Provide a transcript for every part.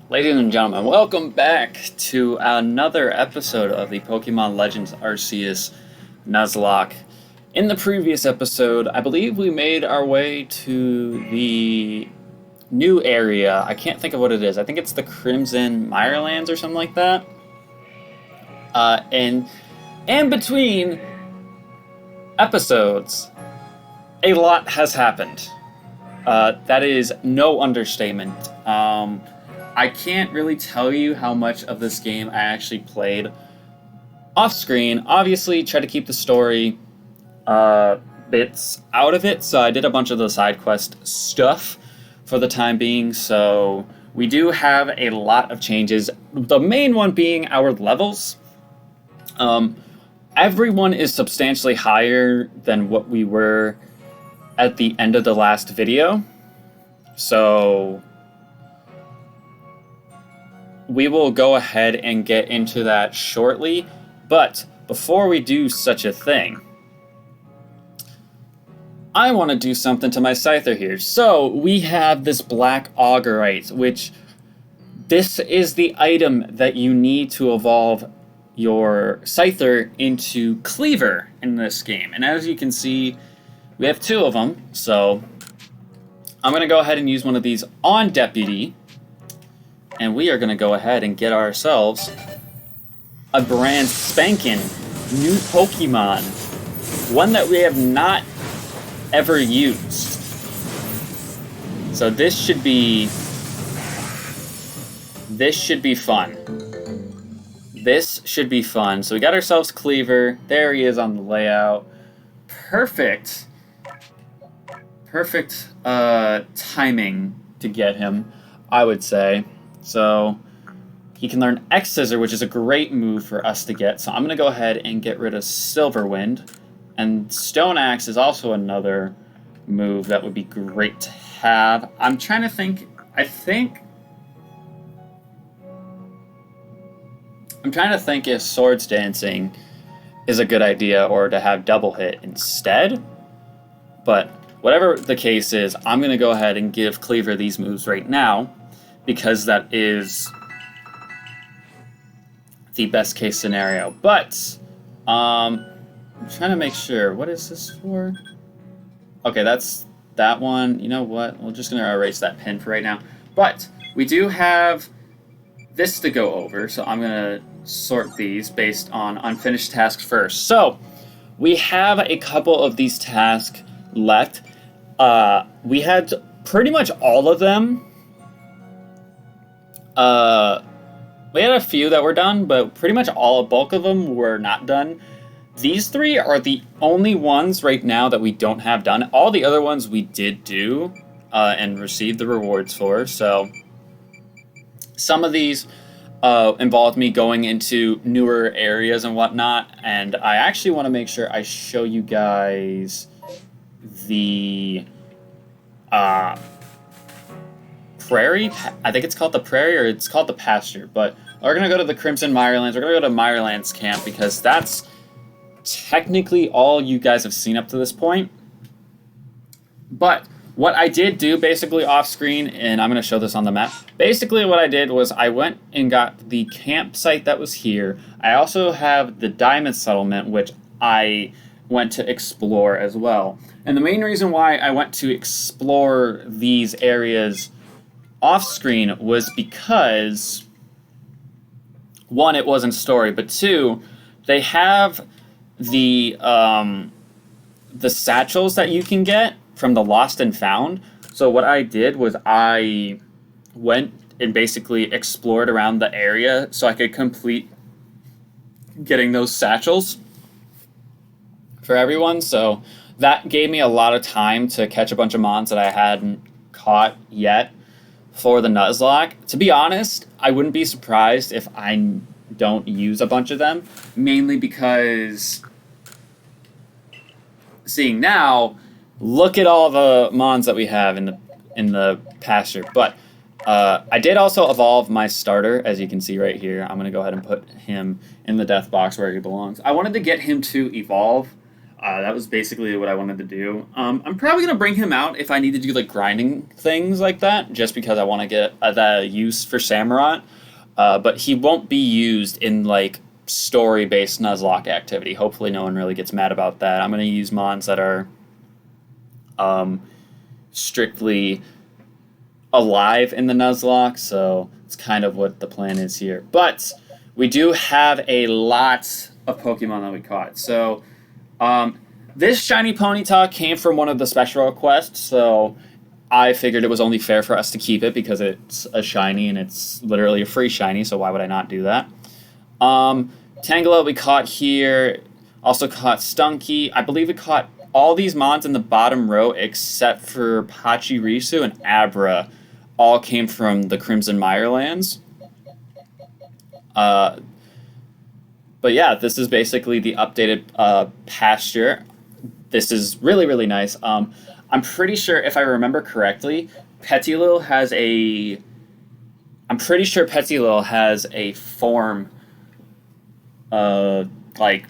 Ladies and gentlemen, welcome back to another episode of the Pokemon Legends Arceus Nuzlocke. In the previous episode, I believe we made our way to the new area. I can't think of what it is. I think it's the Crimson Mirelands or something like that. And in between episodes, a lot has happened. That is no understatement. I can't really tell you how much of this game I actually played off screen. Obviously, try to keep the story bits out of it, so I did a bunch of the side quest stuff for the time being. So we do have a lot of changes. The main one being our levels. Everyone is substantially higher than what we were at the end of the last video. So we will go ahead and get into that shortly, but before we do such a thing, I want to do something to my Scyther here. So we have this Black Augurite, which this is the item that you need to evolve your Scyther into Cleaver in this game. And as you can see, we have two of them, so I'm going to go ahead and use one of these on Deputy. And we are going to go ahead and get ourselves a brand spanking new Pokemon. One that we have not ever used. So this should be fun. This should be fun. So we got ourselves Cleaver. There he is on the layout. Perfect timing to get him, I would say. So he can learn X-Scissor, which is a great move for us to get. So I'm going to go ahead and get rid of Silverwind. And Stone Axe is also another move that would be great to have. I'm trying to think. I'm trying to think if Swords Dancing is a good idea or to have Double Hit instead. But whatever the case is, I'm going to go ahead and give Cleaver these moves right now, because that is the best case scenario. But I'm trying to make sure. What is this for? Okay, that's that one. You know what? We're just going to erase that pin for right now. But we do have this to go over, so I'm going to sort these based on unfinished tasks first. So we have a couple of these tasks left. We had pretty much all of them. We had a few that were done, but pretty much a bulk of them were not done. These three are the only ones right now that we don't have done. All the other ones we did do and received the rewards for. So some of these involved me going into newer areas and whatnot. And I actually want to make sure I show you guys the prairie. I think it's called the prairie, or it's called the pasture. But we're going to go to the Crimson Mirelands. We're going to go to Mirelands camp because that's technically all you guys have seen up to this point. But what I did do basically off screen, and I'm going to show this on the map. Basically what I did was I went and got the campsite that was here. I also have the Diamond Settlement, which I went to explore as well. And the main reason why I went to explore these areas off screen was because, one, it wasn't story, but two, they have the satchels that you can get from the Lost and Found. So what I did was I went and basically explored around the area so I could complete getting those satchels for everyone. So that gave me a lot of time to catch a bunch of mons that I hadn't caught yet for the Nuzlocke. To be honest, I wouldn't be surprised if I don't use a bunch of them, mainly because seeing now, look at all the mons that we have in the pasture. But I did also evolve my starter, as you can see right here. I'm going to go ahead and put him in the death box where he belongs. I wanted to get him to evolve That was basically what I wanted to do. I'm probably going to bring him out if I need to do like grinding things like that, just because I want to get the use for Samurott. But he won't be used in like story-based Nuzlocke activity. Hopefully no one really gets mad about that. I'm going to use mons that are strictly alive in the Nuzlocke, so it's kind of what the plan is here. But we do have a lot of Pokemon that we caught. So this shiny Ponyta came from one of the special requests, so I figured it was only fair for us to keep it because it's a shiny and it's literally a free shiny, so why would I not do that? Tangela we caught here, also caught Stunky. I believe we caught all these mons in the bottom row except for Pachirisu and Abra. All came from the Crimson Mirelands. But yeah, this is basically the updated pasture. This is really, really nice. I'm pretty sure, if I remember correctly, Petilil has a... I'm pretty sure Petilil has a form... like...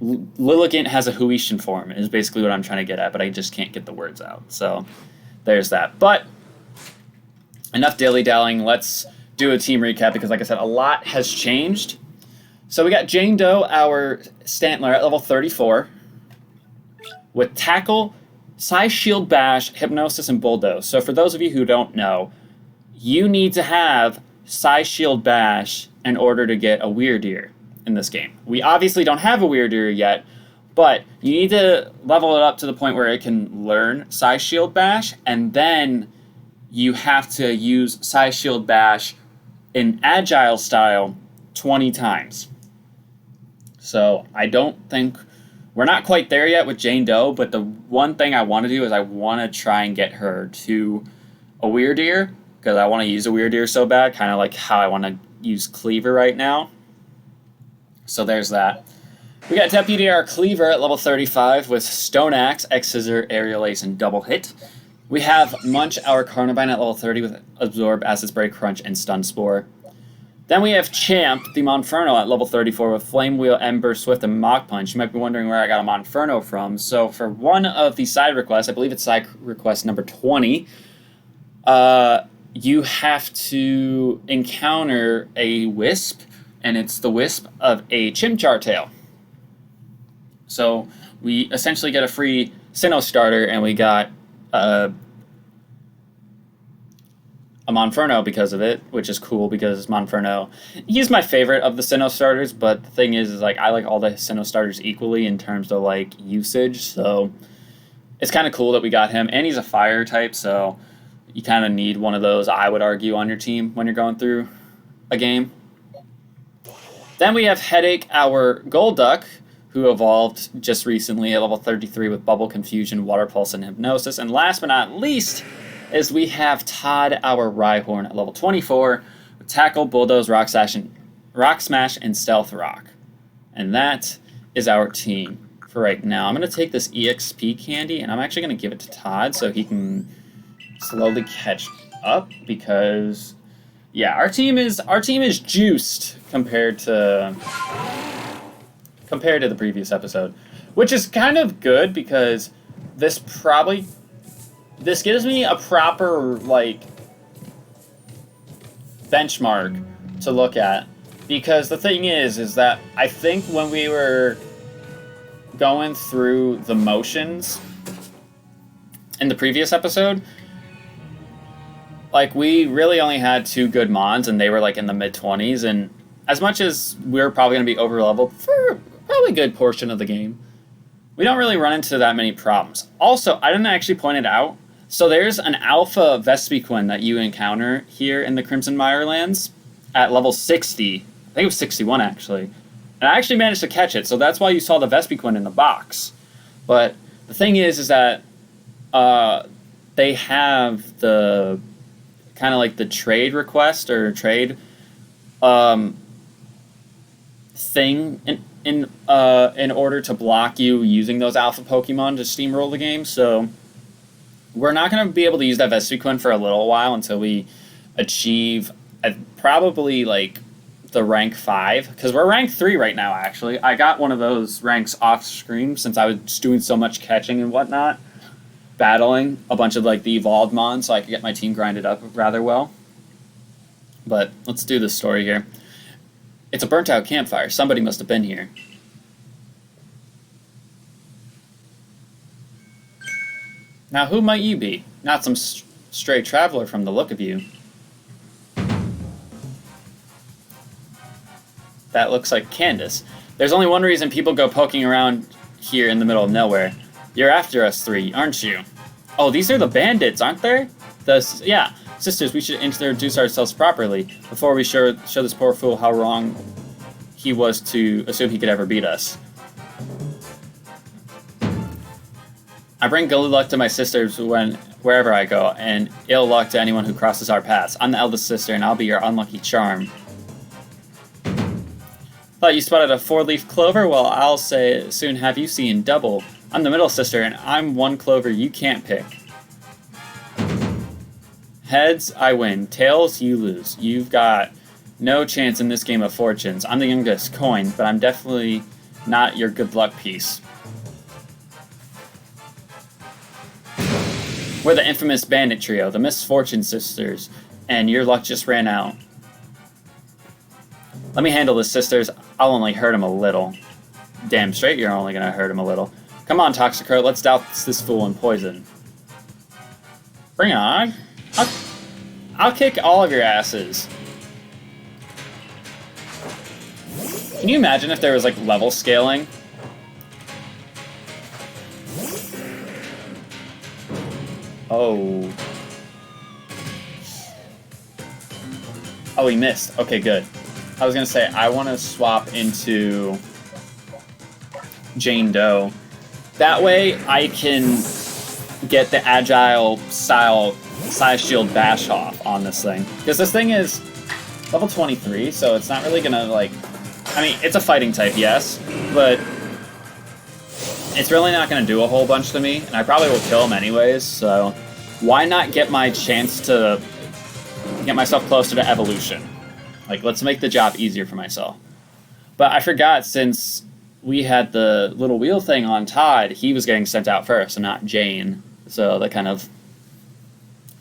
Lilligant has a Huishin form, is basically what I'm trying to get at, but I just can't get the words out. So, there's that. But, enough dilly-dallying. Let's do a team recap, because like I said, a lot has changed. So we got Jane Doe, our Stantler, at level 34, with Tackle, Psy Shield Bash, Hypnosis, and Bulldoze. So for those of you who don't know, you need to have Psy Shield Bash in order to get a Weirdeer in this game. We obviously don't have a Weirdeer yet, but you need to level it up to the point where it can learn Psy Shield Bash, and then you have to use Psy Shield Bash in Agile style 20 times. So I don't think... We're not quite there yet with Jane Doe, but the one thing I want to do is I want to try and get her to a Weirdeer, because I want to use a Weirdeer so bad, kind of like how I want to use Cleaver right now. So there's that. We got Deputy our Cleaver at level 35 with Stone Axe, X-Scissor, Aerial Ace, and Double Hit. We have Munch our Carnivine at level 30 with Absorb, Acid Spray, Crunch, and Stun Spore. Then we have Champ, the Monferno, at level 34 with Flame Wheel, Ember, Swift, and Mach Punch. You might be wondering where I got a Monferno from. So for one of the side requests, I believe it's side request number 20, you have to encounter a Wisp, and it's the Wisp of a Chimchar tail. So we essentially get a free Sinnoh starter, and we got a Monferno because of it, which is cool because Monferno, he's my favorite of the Sinnoh starters, but the thing is like I like all the Sinnoh starters equally in terms of like usage, so it's kind of cool that we got him, and he's a fire type, so you kind of need one of those, I would argue, on your team when you're going through a game. Then we have Headache, our Golduck, who evolved just recently at level 33 with Bubble, Confusion, Water Pulse, and Hypnosis, and last but not least is we have Todd, our Rhyhorn, at level 24, with Tackle, Bulldoze, Rock Smash, and Stealth Rock. And that is our team for right now. I'm going to take this EXP candy, and I'm actually going to give it to Todd so he can slowly catch up, because, yeah, our team is juiced compared to the previous episode, which is kind of good because this gives me a proper, like, benchmark to look at. Because the thing is that I think when we were going through the motions in the previous episode, like, we really only had 2 good mons, and they were, like, in the mid-20s, and as much as we're probably going to be over-leveled for probably a good portion of the game, we don't really run into that many problems. Also, I didn't actually point it out, so there's an alpha Vespiquen that you encounter here in the Crimson Mirelands at level 60. I think it was 61, actually. And I actually managed to catch it, so that's why you saw the Vespiquen in the box. But the thing is that they have the kind of like the trade request or trade thing in order to block you using those alpha Pokemon to steamroll the game, so we're not going to be able to use that Vespiquen for a little while until we achieve probably like the rank 5, because we're rank 3 right now, actually. I got one of those ranks off screen since I was doing so much catching and whatnot, battling a bunch of like the evolved mons so I could get my team grinded up rather well. But let's do this story here. It's a burnt out campfire. Somebody must have been here. Now who might you be? Not some stray traveler from the look of you. That looks like Candace. There's only one reason people go poking around here in the middle of nowhere. You're after us 3, aren't you? Oh, these are the bandits, aren't they? Yeah. Sisters, we should introduce ourselves properly before we show this poor fool how wrong he was to assume he could ever beat us. I bring good luck to my sisters wherever I go, and ill luck to anyone who crosses our paths. I'm the eldest sister, and I'll be your unlucky charm. Thought you spotted a 4-leaf clover? Well, I'll say soon have you seen double. I'm the middle sister, and I'm one clover you can't pick. Heads, I win. Tails, you lose. You've got no chance in this game of fortunes. I'm the youngest coin, but I'm definitely not your good luck piece. We're the infamous bandit trio, the Misfortune Sisters, and your luck just ran out. Let me handle this, sisters. I'll only hurt him a little. Damn straight you're only gonna hurt him a little. Come on, Toxicrow, let's douse this fool in poison. Bring it on. I'll kick all of your asses. Can you imagine if there was, like, level scaling? Oh. Oh, he missed. Okay, good. I was gonna say, I want to swap into Jane Doe. That way, I can get the agile style size shield bash off on this thing. Because this thing is level 23, so it's not really gonna, like... I mean, it's a fighting type, yes, but it's really not gonna do a whole bunch to me, and I probably will kill him anyways, so why not get my chance to get myself closer to evolution? Like, let's make the job easier for myself. But I forgot, since we had the little wheel thing on Todd, he was getting sent out first, and not Jane. So that kind of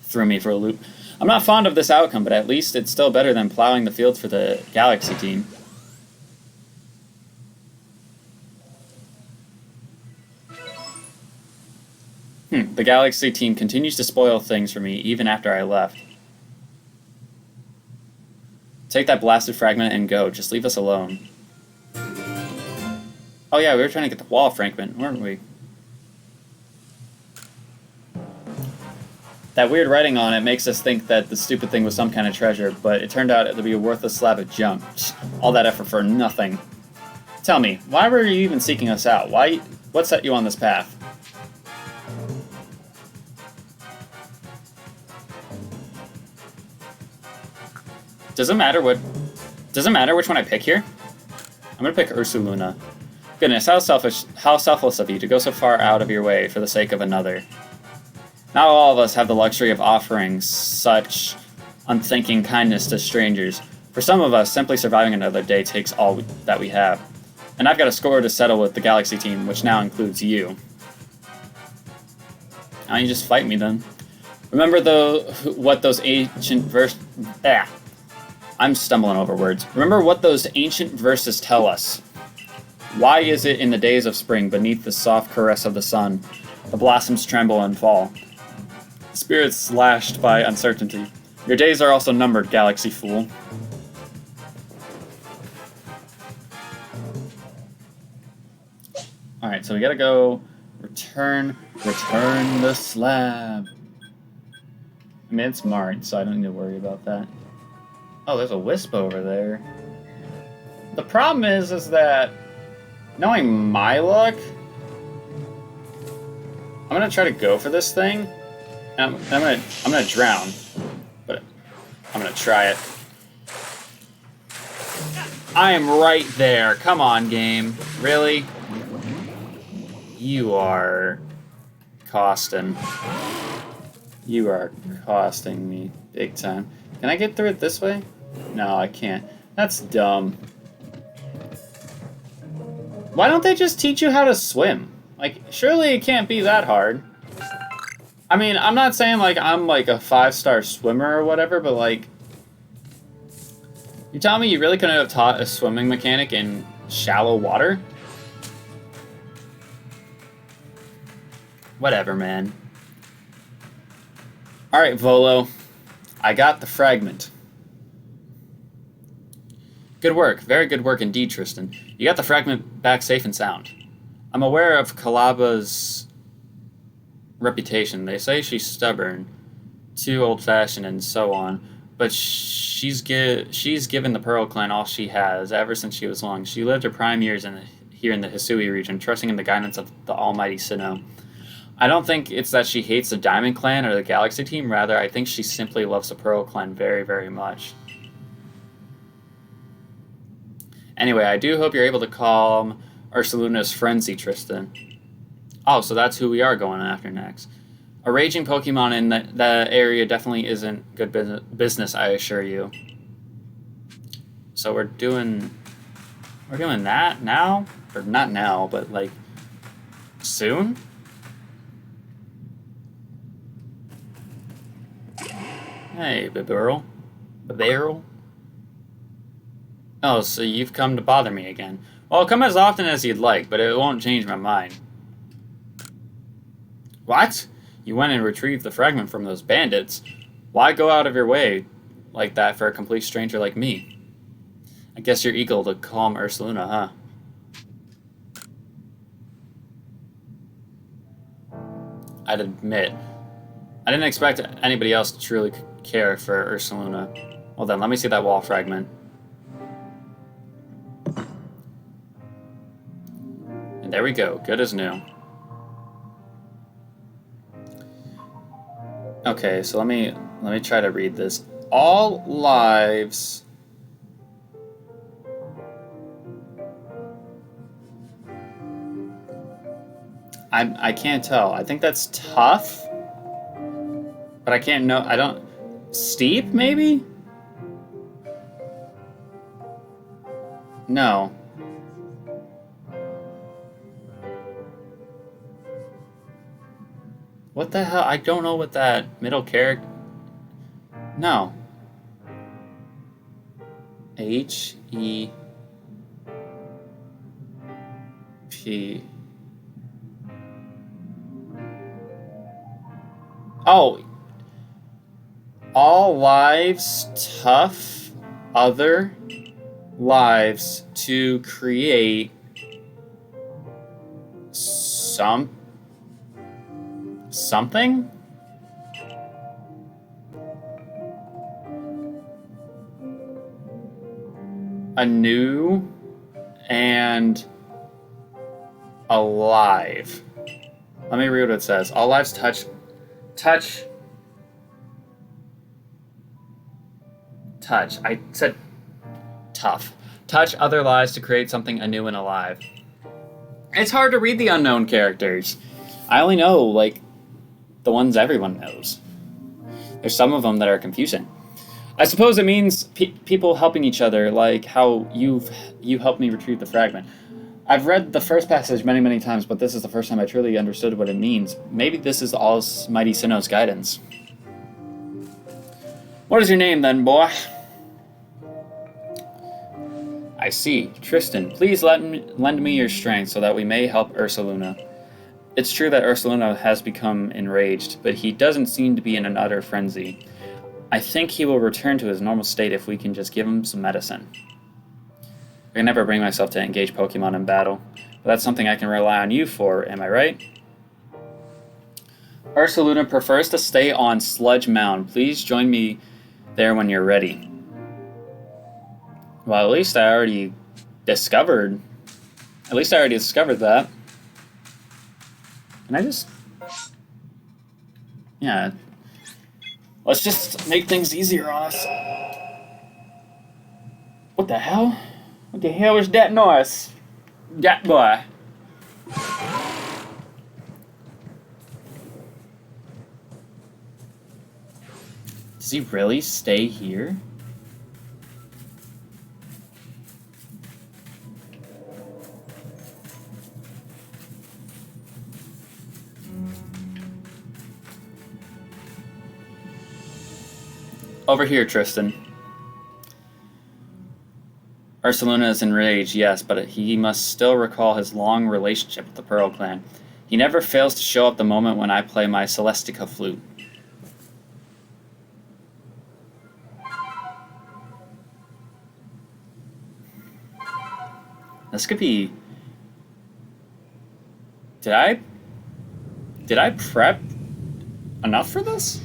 threw me for a loop. I'm not fond of this outcome, but at least it's still better than plowing the field for the Galaxy team. The Galaxy team continues to spoil things for me, even after I left. Take that blasted fragment and go. Just leave us alone. Oh yeah, we were trying to get the wall fragment, weren't we? That weird writing on it makes us think that the stupid thing was some kind of treasure, but it turned out to be a worthless slab of junk. All that effort for nothing. Tell me, why were you even seeking us out? What set you on this path? Does it matter which one I pick here? I'm gonna pick URSALUNA. Goodness, how selfless of you to go so far out of your way for the sake of another. Not all of us have the luxury of offering such unthinking kindness to strangers. For some of us, simply surviving another day takes all that we have. And I've got a score to settle with the Galaxy team, which now includes you. Why don't you just fight me then? Remember what those ancient I'm stumbling over words. Remember what those ancient verses tell us. Why is it in the days of spring, beneath the soft caress of the sun, the blossoms tremble and fall? Spirits slashed by uncertainty. Your days are also numbered, Galaxy fool. Alright, so we gotta go return the slab. I mean, it's March, so I don't need to worry about that. Oh, there's a wisp over there. The problem is that, knowing my luck, I'm gonna try to go for this thing. And I'm gonna drown, but I'm gonna try it. I am right there. Come on, game. Really? You are costing. You are costing me big time. Can I get through it this way? No, I can't. That's dumb. Why don't they just teach you how to swim? Like, surely it can't be that hard. I mean, I'm not saying, like, I'm, like, a 5-star swimmer or whatever, but, like... You telling me you really couldn't have taught a swimming mechanic in shallow water? Whatever, man. Alright, Volo. I got the fragment. Good work. Very good work indeed, Tristan. You got the fragment back safe and sound. I'm aware of Kalaba's reputation. They say she's stubborn, too old-fashioned, and so on. But she's given the Pearl Clan all she has ever since she was young. She lived her prime years here in the Hisui region, trusting in the guidance of the almighty Sinnoh. I don't think it's that she hates the Diamond Clan or the Galaxy Team. Rather, I think she simply loves the Pearl Clan very, very much. Anyway, I do hope you're able to calm Ursaluna's frenzy, Tristan. Oh, so that's who we are going after next. A raging Pokemon in that area definitely isn't good business, I assure you. So we're doing that now? Or not now, but like soon? Hey, Bibarel. Bibarel? Oh, so you've come to bother me again. Well, come as often as you'd like, but it won't change my mind. What? You went and retrieved the fragment from those bandits. Why go out of your way like that for a complete stranger like me? I guess you're eager to calm Ursaluna, huh? I'd admit, I didn't expect anybody else to truly care for Ursaluna. Well then, let me see that wall fragment. And there we go, good as new. Okay, so let me try to read this. All lives I can't tell. I think that's tough. But I can't know. I don't. Steep, maybe? No. What the hell? I don't know what that middle character... No. H-E-P... Oh. All lives tough other lives to create something? Anew and alive. Let me read what it says. All lives touch. I said tough. Touch other lives to create something anew and alive. It's hard to read the unknown characters. I only know, like, the ones everyone knows. There's some of them that are confusing. I suppose it means people helping each other, like how you helped me retrieve the fragment. I've read the first passage many, many times, but this is the first time I truly understood what it means. Maybe this is Almighty Sinnoh's guidance. What is your name, then, boy? I see. Tristan, please lend me your strength so that we may help Ursaluna. It's true that Ursaluna has become enraged, but he doesn't seem to be in an utter frenzy. I think he will return to his normal state if we can just give him some medicine. I can never bring myself to engage Pokemon in battle, but that's something I can rely on you for, am I right? Ursaluna prefers to stay on Sludge Mound. Please join me there when you're ready. Well, at least I already discovered that. Can I just... Yeah. Let's just make things easier on us. What the hell? What the hell is that noise? That boy. Does he really stay here? Over here, Tristan. Ursaluna is enraged, yes, but he must still recall his long relationship with the Pearl Clan. He never fails to show up the moment when I play my Celestica flute. This could be... Did I prep enough for this?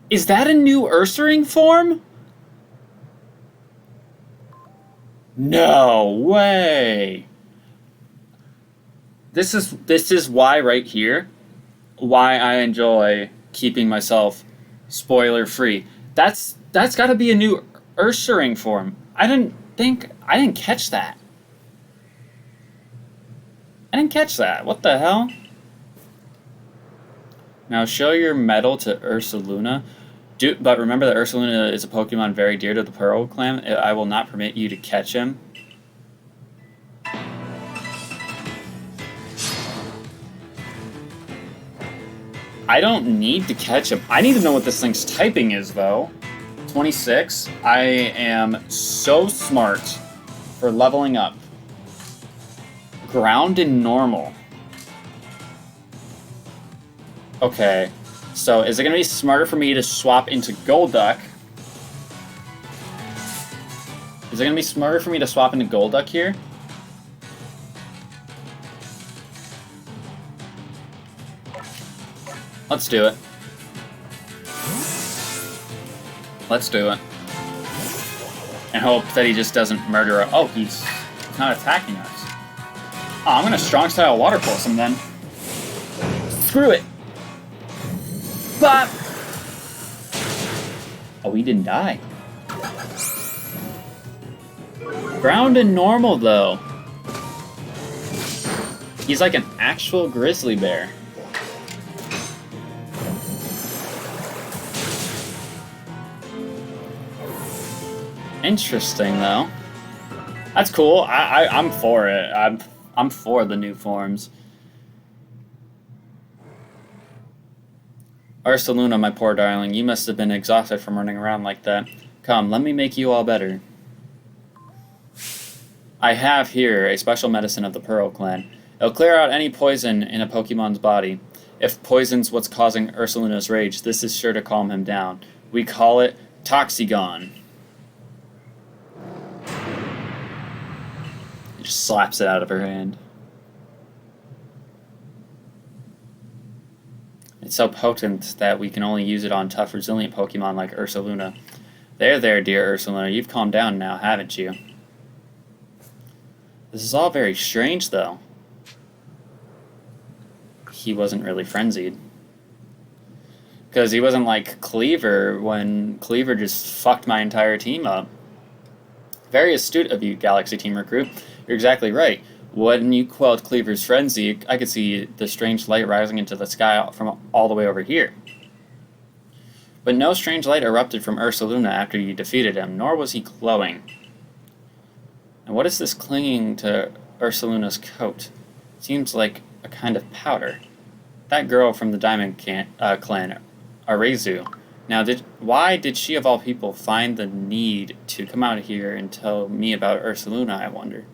Is that a new Ursaring form? No way. This is why right here, why I enjoy keeping myself spoiler free. That's got to be a new Ursaring form. I didn't catch that. I didn't catch that. What the hell? Now show your medal to URSALUNA. But remember that URSALUNA is a Pokemon very dear to the Pearl Clan. I will not permit you to catch him. I don't need to catch him. I need to know what this thing's typing is, though. 26. I am so smart for leveling up. Ground and normal. Okay. So, is it going to be smarter for me to swap into Golduck? Is it going to be smarter for me to swap into Golduck here? Let's do it. Let's do it. And hope that he just doesn't murder us. Oh, he's not attacking us. Oh, I'm going to Strong Style Water Pulse him then. Screw it. But oh, he didn't die. Ground and normal, though. He's like an actual grizzly bear. Interesting, though. That's cool. I'm for it. I'm for the new forms. URSALUNA, my poor darling, you must have been exhausted from running around like that. Come, let me make you all better. I have here a special medicine of the Pearl Clan. It'll clear out any poison in a Pokemon's body. If poison's what's causing URSALUNA's rage, this is sure to calm him down. We call it Toxigon. He just slaps it out of her hand. It's so potent that we can only use it on tough, resilient Pokemon like URSALUNA. There, dear URSALUNA, you've calmed down now, haven't you? This is all very strange, though. He wasn't really frenzied. Because he wasn't like Cleaver when Cleaver just fucked my entire team up. Very astute of you, Galaxy Team Recruit. You're exactly right. When you quelled Cleaver's frenzy, I could see the strange light rising into the sky from all the way over here. But no strange light erupted from URSALUNA after you defeated him, nor was he glowing. And what is this clinging to URSALUNA's coat? Seems like a kind of powder. That girl from the Diamond Clan, Arceus. Now, why did she of all people find the need to come out here and tell me about URSALUNA, I wonder?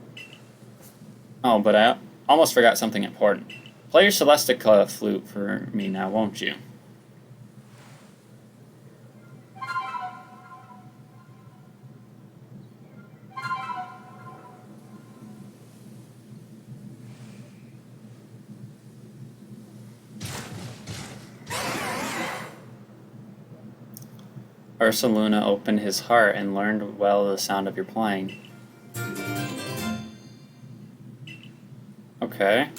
Oh, but I almost forgot something important. Play your Celestica flute for me now, won't you? URSALUNA opened his heart and learned well the sound of your playing. Okay.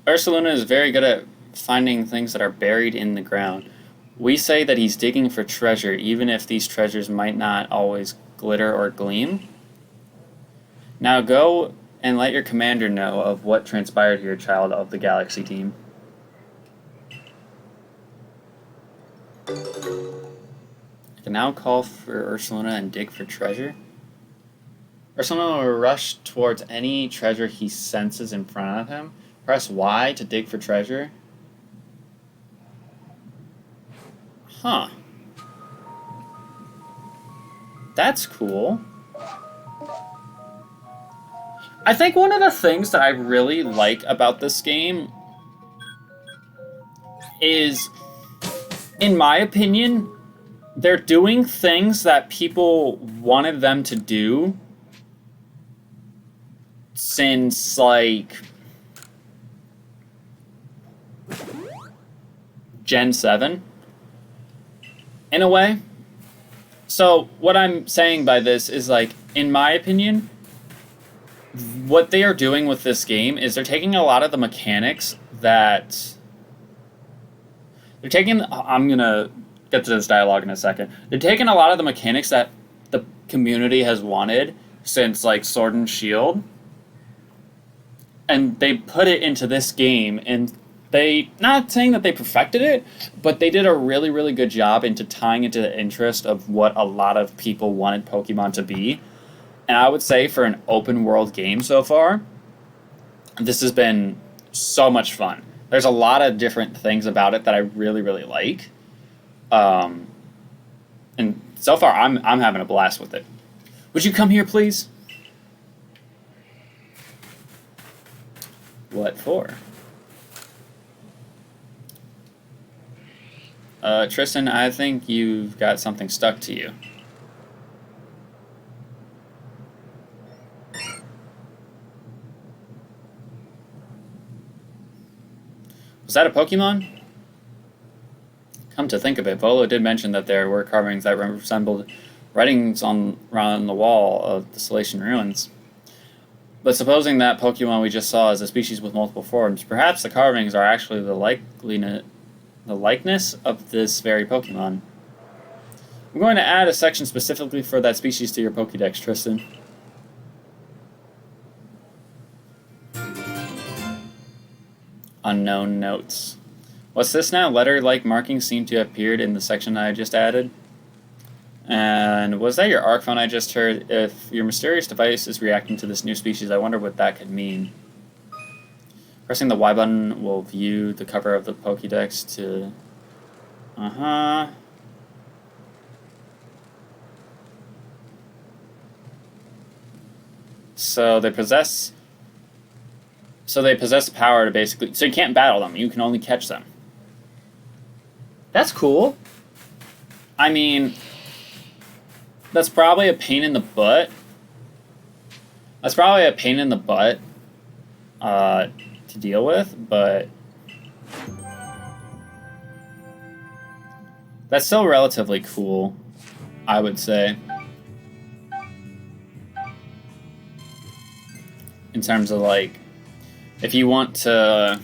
URSALUNA is very good at finding things that are buried in the ground. We say that he's digging for treasure, even if these treasures might not always glitter or gleam. Now go and let your commander know of what transpired here, child of the Galaxy Team. I can now call for URSALUNA and dig for treasure. URSALUNA will rush towards any treasure he senses in front of him. Press Y to dig for treasure. Huh. That's cool. I think one of the things that I really like about this game is, in my opinion, they're doing things that people wanted them to do since, like, Gen 7, in a way. So, what I'm saying by this is, like, in my opinion, what they are doing with this game is they're taking a lot of the mechanics that... They're taking... I'm gonna get to this dialogue in a second. They're taking a lot of the mechanics that the community has wanted since, like, Sword and Shield, and they put it into this game, and they... Not saying that they perfected it, but they did a really, really good job into tying into the interest of what a lot of people wanted Pokemon to be. And I would say for an open world game so far, this has been so much fun. There's a lot of different things about it that I really, really like. And so far, I'm having a blast with it. Would you come here, please? What for? Tristan, I think you've got something stuck to you. Was that a Pokemon? Come to think of it, Volo did mention that there were carvings that resembled writings around the wall of the Salatian ruins. But supposing that Pokemon we just saw is a species with multiple forms, perhaps the carvings are actually the likeness of this very Pokemon. I'm going to add a section specifically for that species to your Pokédex, Tristan. Unknown notes. What's this now? Letter-like markings seem to have appeared in the section I just added. And was that your ARC phone I just heard? If your mysterious device is reacting to this new species, I wonder what that could mean. Pressing the Y button will view the cover of the Pokédex to... So they possess the power to basically... So you can't battle them, you can only catch them. That's cool. I mean, that's probably a pain in the butt. To deal with, but... That's still relatively cool, I would say. In terms of, like, if you want to...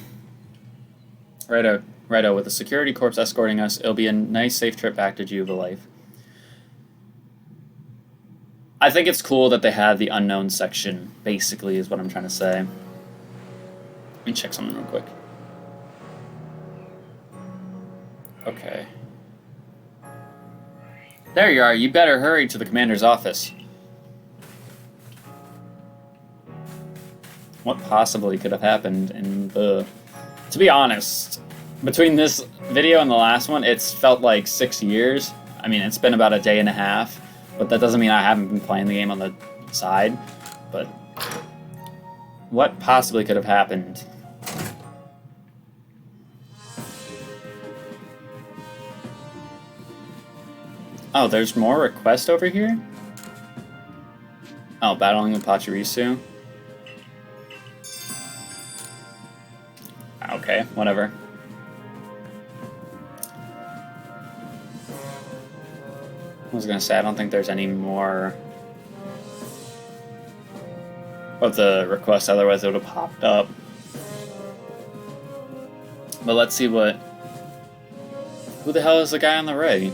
Righto, with the security corps escorting us, it'll be a nice, safe trip back to Jubilife. I think it's cool that they have the unknown section, basically, is what I'm trying to say. Let me check something real quick. Okay. There you are. You better hurry to the commander's office. What possibly could have happened in the... To be honest, between this video and the last one, it's felt like 6 years. I mean, it's been about a day and a half, but that doesn't mean I haven't been playing the game on the side. But what possibly could have happened? Oh, there's more requests over here? Oh, battling with Pachirisu. Okay, whatever. I was gonna say, I don't think there's any more of the requests, otherwise it would have popped up. But let's see what... Who the hell is the guy on the right?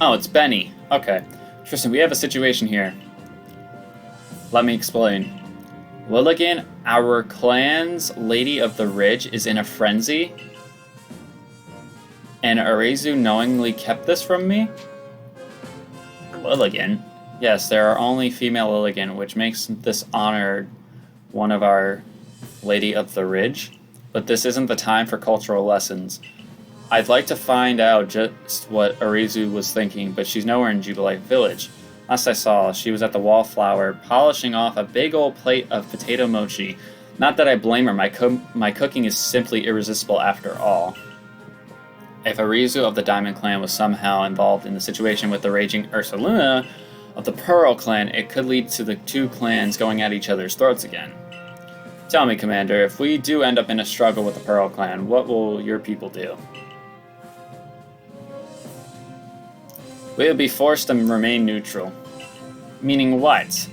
Oh, it's Benny. Okay. Tristan, we have a situation here. Let me explain. Lilligan, our clan's Lady of the Ridge, is in a frenzy. And Arceus knowingly kept this from me? Lilligan? Yes, there are only female Lilligan, which makes this honor one of our Lady of the Ridge, but this isn't the time for cultural lessons. I'd like to find out just what Arizu was thinking, but she's nowhere in Jubilite Village. Last I saw, she was at the Wallflower, polishing off a big old plate of potato mochi. Not that I blame her, my cooking is simply irresistible after all. If Arizu of the Diamond Clan was somehow involved in the situation with the raging URSALUNA of the Pearl Clan, it could lead to the two clans going at each other's throats again. Tell me, Commander, if we do end up in a struggle with the Pearl Clan, what will your people do? We would be forced to remain neutral. Meaning what?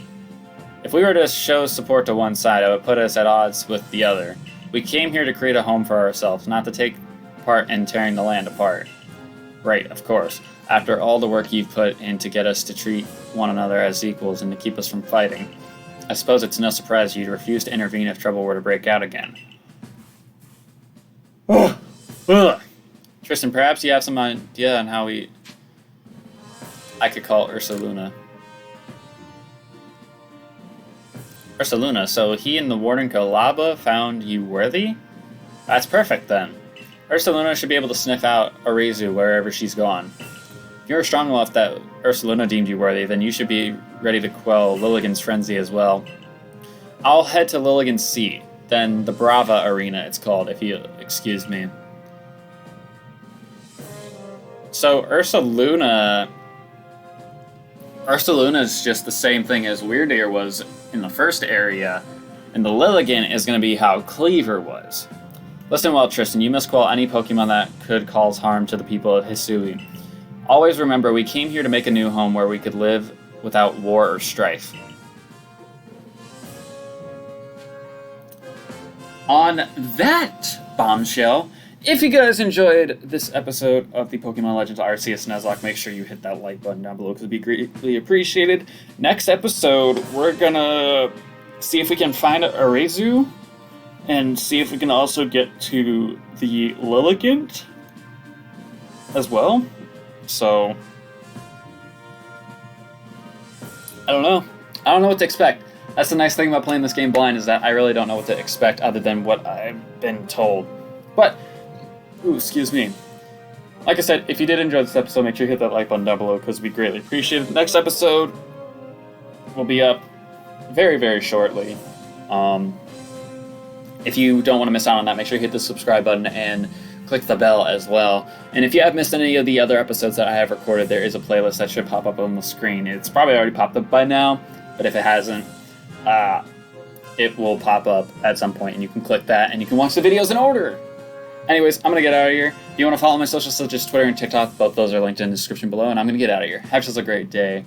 If we were to show support to one side, it would put us at odds with the other. We came here to create a home for ourselves, not to take part in tearing the land apart. Right, of course. After all the work you've put in to get us to treat one another as equals and to keep us from fighting, I suppose it's no surprise you'd refuse to intervene if trouble were to break out again. Tristan, perhaps you have some idea on how I could call URSALUNA. URSALUNA, so he and the Warden Kalaba found you worthy? That's perfect then. URSALUNA should be able to sniff out Arizu wherever she's gone. If you're strong enough that URSALUNA deemed you worthy, then you should be ready to quell Lilligan's frenzy as well. I'll head to Lilligan's seat, then the Brava Arena it's called, if you excuse me. So URSALUNA is just the same thing as Weirdeer was in the first area, and the Lilligan is going to be how Cleaver was. Listen well, Tristan, you must quell any Pokemon that could cause harm to the people of Hisui. Always remember, we came here to make a new home where we could live without war or strife. On that bombshell, if you guys enjoyed this episode of the Pokemon Legends Arceus Nuzlocke, make sure you hit that like button down below because it'd be greatly appreciated. Next episode, we're gonna see if we can find Arizu and see if we can also get to the Lilligant as well. So, I don't know. I don't know what to expect. That's the nice thing about playing this game blind, is that I really don't know what to expect other than what I've been told. But, ooh, excuse me. Like I said, if you did enjoy this episode, make sure you hit that like button down below because we greatly appreciate it. The next episode will be up very, very shortly. If you don't want to miss out on that, make sure you hit the subscribe button and click the bell as well. And if you have missed any of the other episodes that I have recorded, there is a playlist that should pop up on the screen. It's probably already popped up by now, but if it hasn't, it will pop up at some point, and you can click that, and you can watch the videos in order. Anyways, I'm going to get out of here. If you want to follow my socials, such as Twitter and TikTok, both those are linked in the description below, and I'm going to get out of here. Have yourselves a great day.